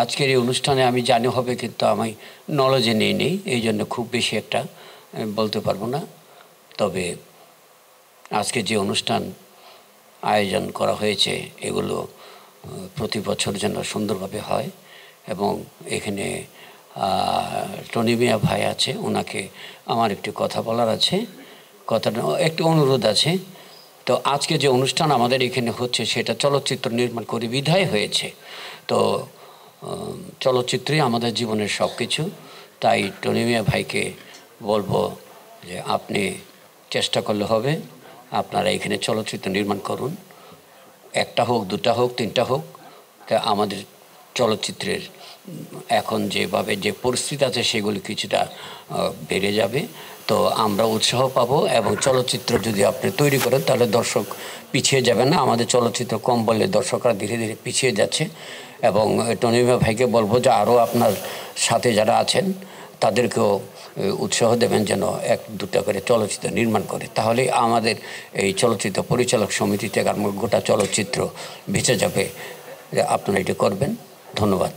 আজকের এই অনুষ্ঠানে আমি জানি হবে, কিন্তু আমি নলেজে নেই, এই জন্য খুব বেশি একটা বলতে পারবো না। তবে আজকে যে অনুষ্ঠান আয়োজন করা হয়েছে এগুলো প্রতি বছর যেন সুন্দরভাবে হয়। এবং এখানে টনি মিয়া ভাই আছে, ওনাকে আমার একটি কথা বলার আছে, কথাটা একটু অনুরোধ আছে। তো আজকে যে অনুষ্ঠান আমাদের এখানে হচ্ছে সেটা চলচ্চিত্র নির্মাণ করে বিধায় হয়েছে। তো চলচ্চিত্রই আমাদের জীবনের সব কিছু। তাই টনি মিয়া ভাইকে বলবো যে আপনি চেষ্টা করলে হবে, আপনারা এখানে চলচ্চিত্র নির্মাণ করুন, একটা হোক, দুটা হোক, তিনটা হোক। তা আমাদের চলচ্চিত্রের এখন যেভাবে যে পরিস্থিতি আছে সেগুলি কিছুটা বেড়ে যাবে। তো আমরা উৎসাহ পাবো, এবং চলচ্চিত্র যদি আপনি তৈরি করেন তাহলে দর্শক পিছিয়ে যাবে না। আমাদের চলচ্চিত্র কম বললে দর্শকরা ধীরে ধীরে পিছিয়ে যাচ্ছে। এবং টনি ভাইকে বলবো যে আরও আপনার সাথে যারা আছেন তাদেরকেও উৎসাহ দেবেন যেন এক দুটা করে চলচ্চিত্র নির্মাণ করে। তাহলে আমাদের এই চলচ্চিত্র পরিচালক সমিতি থেকে গোটা চলচ্চিত্র বেঁচে যাবে। আপনারা এটা করবেন। ধন্যবাদ।